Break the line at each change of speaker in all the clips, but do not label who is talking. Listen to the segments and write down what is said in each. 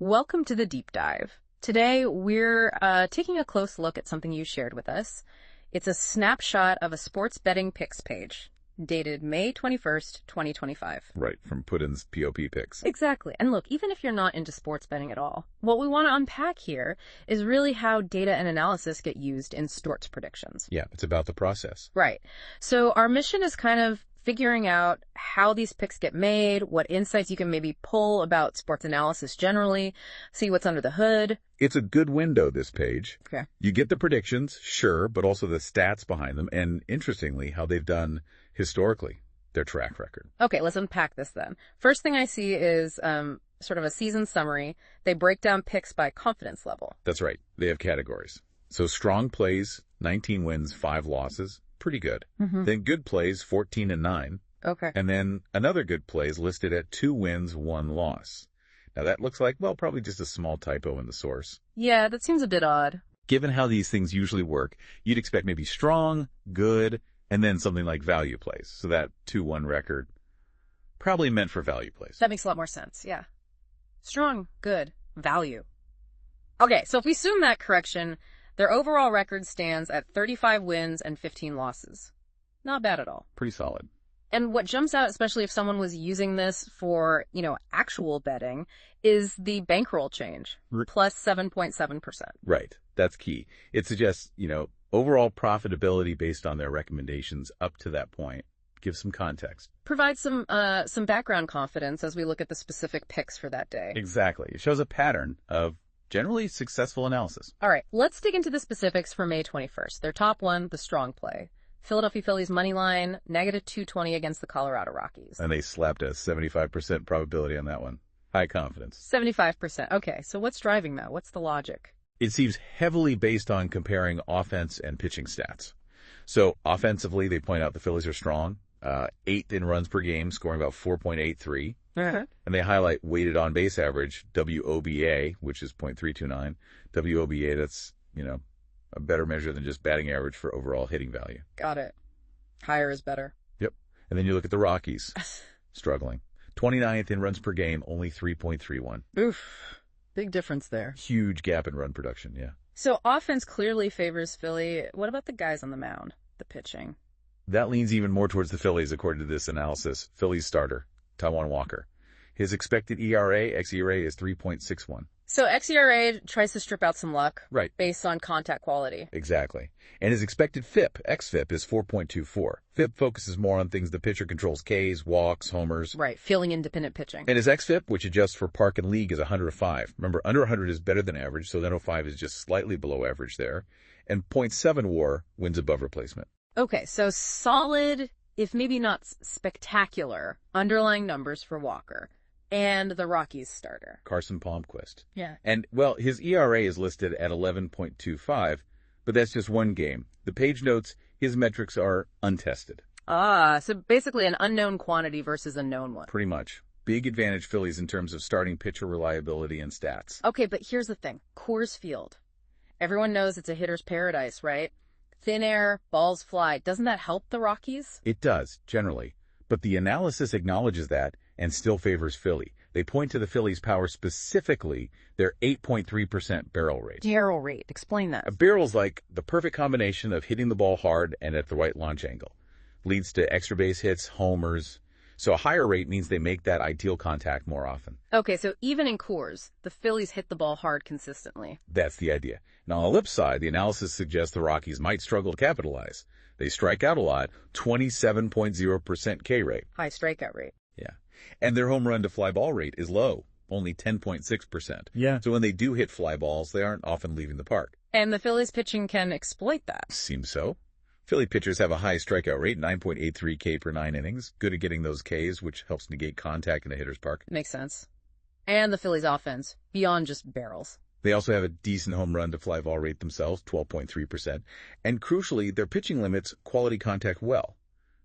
Welcome to the deep dive. Today, we're taking a close look at something you shared with us. It's a snapshot of a sports betting picks page, dated May 21st, 2025.
Right, from Putin's POP picks.
Exactly. And look, even if you're not into sports betting at all, what we want to unpack here is really how data and analysis get used in sports predictions.
Yeah, it's about the process.
Right. So our mission is kind of figuring out how these picks get made, what insights you can maybe pull about sports analysis generally, see what's under the hood.
It's a good window, this page.
Okay.
You get the predictions, sure, but also the stats behind them, and interestingly, how they've done historically, their track record.
Okay, let's unpack this then. First thing I see is sort of a season summary. They break down picks by confidence level.
That's right. They have categories. So strong plays, 19 wins, 5 losses. Pretty good. Then good plays, 14 and 9.
Okay.
And then another good play is listed at 2 wins, 1 loss. Now that looks like, well, probably just a small typo in the source.
Yeah, that seems a bit odd.
Given how these things usually work, you'd expect maybe strong, good, and then something like value plays. So that 2-1 record, probably meant for value plays.
That makes a lot more sense, yeah. Strong, good, value. Okay, so if we assume that correction, their overall record stands at 35 wins and 15 losses. Not bad at all.
Pretty solid.
And what jumps out, especially if someone was using this for, actual betting, is the bankroll change, plus 7.7%.
Right. That's key. It suggests, overall profitability based on their recommendations up to that point. Give some context.
Provide some background confidence as we look at the specific picks for that day.
Exactly. It shows a pattern of generally successful analysis.
All right, let's dig into the specifics for May 21st. Their top one, the strong play. Philadelphia Phillies money line, negative 220 against the Colorado Rockies.
And they slapped a 75% probability on that one. High confidence.
75%. Okay, so what's driving that? What's the logic?
It seems heavily based on comparing offense and pitching stats. So offensively, they point out the Phillies are strong, 8th in runs per game, scoring about 4.83.
Uh-huh.
And they highlight weighted on base average, WOBA, which is 0.329. WOBA, that's, a better measure than just batting average for overall hitting value.
Got it. Higher is better.
Yep. And then you look at the Rockies, struggling. 29th in runs per game, only 3.31.
Oof. Big difference there.
Huge gap in run production, yeah.
So offense clearly favors Philly. What about the guys on the mound, the pitching?
That leans even more towards the Phillies, according to this analysis. Phillies starter, Taijuan Walker. His expected xERA is 3.61.
So xERA tries to strip out some luck.
Right.
Based on contact quality.
Exactly. And his expected xFIP is 4.24. FIP focuses more on things the pitcher controls: Ks, walks, homers.
Right, feeling independent pitching.
And his xFIP, which adjusts for park and league, is 105. Remember, under 100 is better than average, so 105 is just slightly below average there. And .7 WAR wins above replacement.
Okay, so solid, if maybe not spectacular, underlying numbers for Walker. And the Rockies starter,
Carson Palmquist.
Yeah.
And, well, his ERA is listed at 11.25, but that's just one game. The page notes his metrics are untested.
Ah, so basically an unknown quantity versus a known one.
Pretty much. Big advantage Phillies in terms of starting pitcher reliability and stats.
Okay, but here's the thing. Coors Field. Everyone knows it's a hitter's paradise, right? Thin air, balls fly. Doesn't that help the Rockies?
It does, generally. But the analysis acknowledges that and still favors Philly. They point to the Phillies' power, specifically their 8.3% barrel rate.
Barrel rate. Explain that.
A barrel's like the perfect combination of hitting the ball hard and at the right launch angle. Leads to extra base hits, homers. So a higher rate means they make that ideal contact more often.
Okay, so even in Coors, the Phillies hit the ball hard consistently.
That's the idea. Now, on the flip side, the analysis suggests the Rockies might struggle to capitalize. They strike out a lot, 27.0% K rate.
High strikeout rate.
Yeah. And their home run to fly ball rate is low, only 10.6%.
Yeah.
So when they do hit fly balls, they aren't often leaving the park.
And the Phillies pitching can exploit that.
Seems so. Philly pitchers have a high strikeout rate, 9.83 K per 9 innings. Good at getting those Ks, which helps negate contact in a hitter's park.
Makes sense. And the Phillies offense, beyond just barrels.
They also have a decent home run to fly ball rate themselves, 12.3%. And crucially, their pitching limits quality contact well.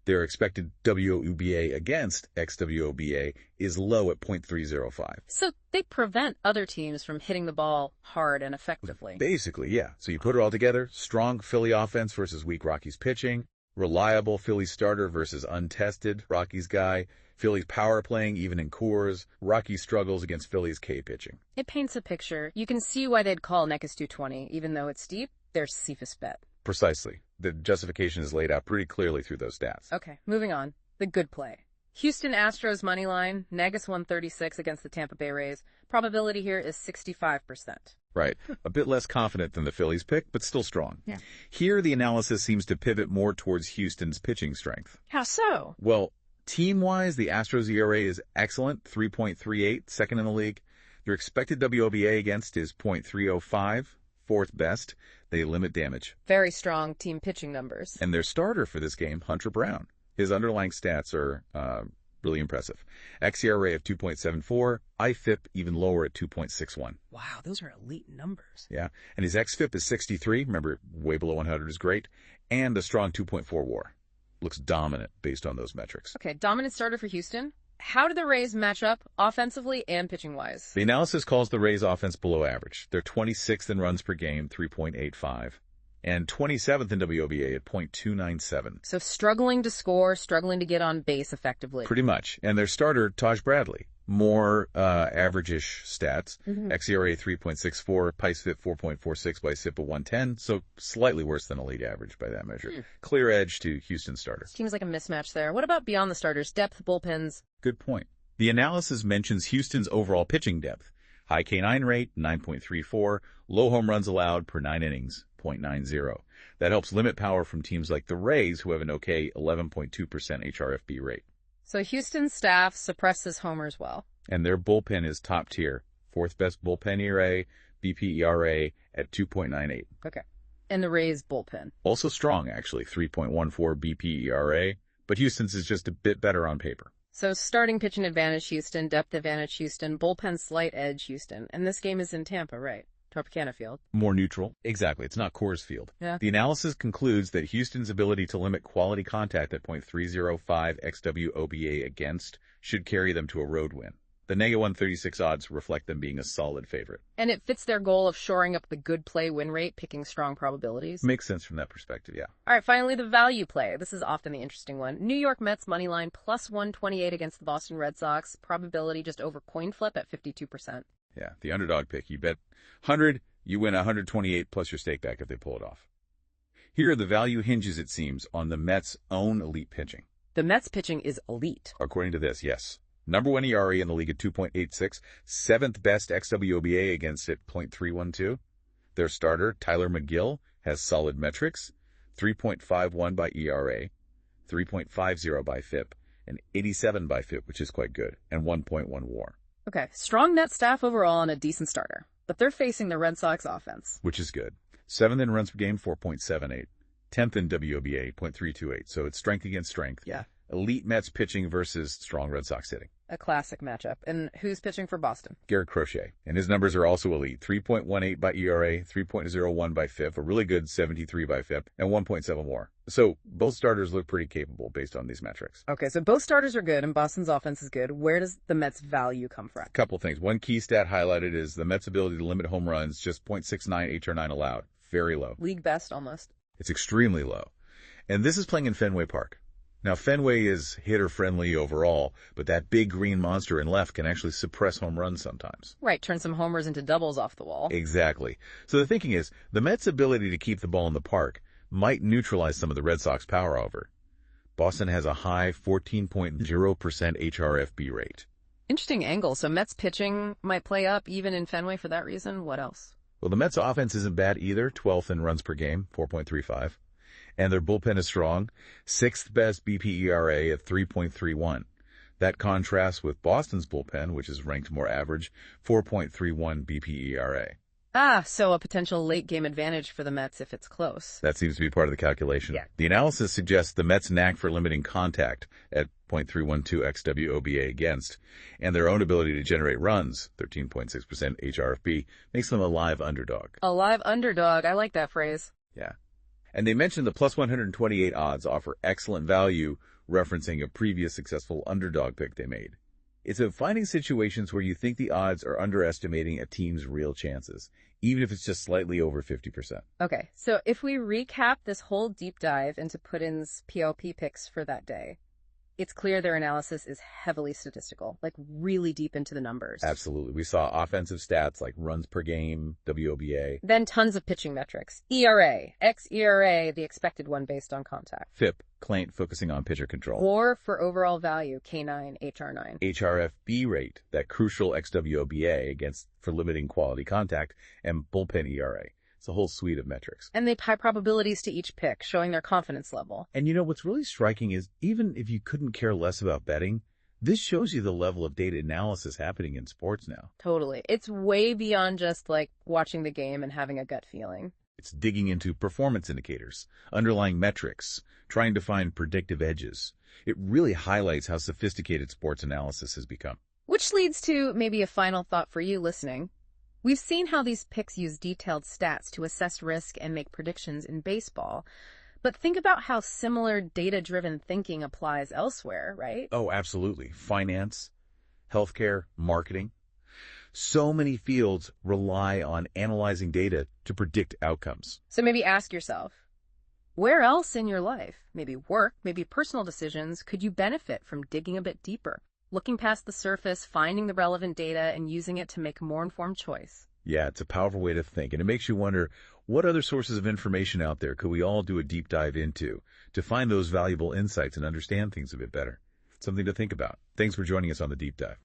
Their expected WOBA against xWOBA is low at 0.305.
So they prevent other teams from hitting the ball hard and effectively.
Basically, yeah. So you put it all together, strong Philly offense versus weak Rockies pitching, reliable Philly starter versus untested Rockies guy, Phillies power playing even in Coors, Rocky struggles against Phillies K pitching.
It paints a picture. You can see why they'd call Necas 220. Even though it's deep, their safest bet.
Precisely. The justification is laid out pretty clearly through those stats.
Okay, moving on. The good play. Houston Astros money line, Negus 136 against the Tampa Bay Rays. Probability here is 65%.
Right. A bit less confident than the Phillies pick, but still strong.
Yeah.
Here, the analysis seems to pivot more towards Houston's pitching strength.
How so?
Well, team-wise, the Astros ERA is excellent, 3.38, second in the league. Their expected WOBA against is .305, fourth best. They limit damage.
Very strong team pitching numbers.
And their starter for this game, Hunter Brown. His underlying stats are really impressive. xERA of 2.74, IFIP even lower at 2.61.
Wow, those are elite numbers.
Yeah, and his xFIP is 63. Remember, way below 100 is great. And a strong 2.4 WAR. Looks dominant based on those metrics.
Okay, dominant starter for Houston. How do the Rays match up offensively and pitching-wise?
The analysis calls the Rays offense below average. They're 26th in runs per game, 3.85. And 27th in WOBA at .297.
So struggling to score, struggling to get on base effectively.
Pretty much. And their starter, Taj Bradley, more average-ish stats. xERA 3.64, PICE-FIP 4.46 by SIP of 110, so slightly worse than a league average by that measure. Clear edge to Houston's starter.
Seems like a mismatch there. What about beyond the starters? Depth, bullpens?
Good point. The analysis mentions Houston's overall pitching depth. High K9 rate, 9.34, low home runs allowed per 9 innings, .90. That helps limit power from teams like the Rays, who have an okay 11.2% HRFB rate.
So Houston's staff suppresses homers well.
And their bullpen is top tier. Fourth best bullpen ERA, BP ERA at 2.98.
Okay. And the Rays bullpen?
Also strong, actually, 3.14 BP ERA, but Houston's is just a bit better on paper.
So starting pitching advantage Houston, depth advantage Houston, bullpen slight edge Houston. And this game is in Tampa, right? Tropicana Field.
More neutral. Exactly. It's not Coors Field.
Yeah.
The analysis concludes that Houston's ability to limit quality contact at .305 xWOBA against should carry them to a road win. The -136 odds reflect them being a solid favorite.
And it fits their goal of shoring up the good play win rate, picking strong probabilities.
Makes sense from that perspective, yeah.
All right, finally, the value play. This is often the interesting one. New York Mets money line plus 128 against the Boston Red Sox. Probability just over coin flip at 52%.
Yeah, the underdog pick. You bet 100, you win 128 plus your stake back if they pull it off. Here, the value hinges, it seems, on the Mets' own elite pitching.
The Mets pitching is elite.
According to this, yes. Number 1 ERA in the league at 2.86, seventh best xWOBA against it, .312. Their starter, Tyler McGill, has solid metrics, 3.51 by ERA, 3.50 by FIP, and 87 by FIP, which is quite good, and 1.1 WAR.
Okay, strong net staff overall and a decent starter. But they're facing the Red Sox offense.
Which is good. 7th in runs per game, 4.78. 10th in WOBA, .328. So it's strength against strength.
Yeah.
Elite Mets pitching versus strong Red Sox hitting.
A classic matchup. And who's pitching for Boston?
Garrett Crochet. And his numbers are also elite. 3.18 by ERA, 3.01 by FIP, a really good 73 by FIP, and 1.7 WAR. So both starters look pretty capable based on these metrics.
Okay, so both starters are good and Boston's offense is good. Where does the Mets' value come from?
Couple things. One key stat highlighted is the Mets' ability to limit home runs, just .69 HR9 allowed. Very low.
League best, almost.
It's extremely low. And this is playing in Fenway Park. Now, Fenway is hitter-friendly overall, but that big green monster in left can actually suppress home runs sometimes.
Right, turn some homers into doubles off the wall.
Exactly. So the thinking is, the Mets' ability to keep the ball in the park might neutralize some of the Red Sox power over. Boston has a high 14.0% HRFB rate.
Interesting angle. So Mets pitching might play up even in Fenway for that reason. What else?
Well, the Mets' offense isn't bad either, 12th in runs per game, 4.35. And their bullpen is strong, 6th best BP ERA at 3.31. That contrasts with Boston's bullpen, which is ranked more average, 4.31 BP ERA.
So a potential late-game advantage for the Mets if it's close.
That seems to be part of the calculation.
Yeah.
The analysis suggests the Mets' knack for limiting contact at .312 xWOBA against, and their own ability to generate runs, 13.6% HRFB, makes them a live underdog.
A live underdog. I like that phrase.
Yeah. And they mentioned the plus 128 odds offer excellent value, referencing a previous successful underdog pick they made. It's of finding situations where you think the odds are underestimating a team's real chances, even if it's just slightly over 50%.
Okay, so if we recap this whole deep dive into Putin's PLP picks for that day, It's clear their analysis is heavily statistical, like really deep into the numbers.
Absolutely. We saw offensive stats like runs per game, WOBA,
Then tons of pitching metrics. ERA, xERA, the expected one based on contact.
FIP, client focusing on pitcher control.
WAR for overall value, K9, HR9.
HRFB rate, that crucial XWOBA against for limiting quality contact, and bullpen ERA. It's a whole suite of metrics.
And they tie probabilities to each pick, showing their confidence level.
And what's really striking is even if you couldn't care less about betting, this shows you the level of data analysis happening in sports now.
Totally. It's way beyond just like watching the game and having a gut feeling.
It's digging into performance indicators, underlying metrics, trying to find predictive edges. It really highlights how sophisticated sports analysis has become.
Which leads to maybe a final thought for you listening. We've seen how these picks use detailed stats to assess risk and make predictions in baseball. But think about how similar data-driven thinking applies elsewhere, right?
Oh, absolutely. Finance, healthcare, marketing. So many fields rely on analyzing data to predict outcomes.
So maybe ask yourself, where else in your life, maybe work, maybe personal decisions, could you benefit from digging a bit deeper? Looking past the surface, finding the relevant data, and using it to make a more informed choice.
Yeah, it's a powerful way to think, and it makes you wonder, what other sources of information out there could we all do a deep dive into to find those valuable insights and understand things a bit better? Something to think about. Thanks for joining us on the Deep Dive.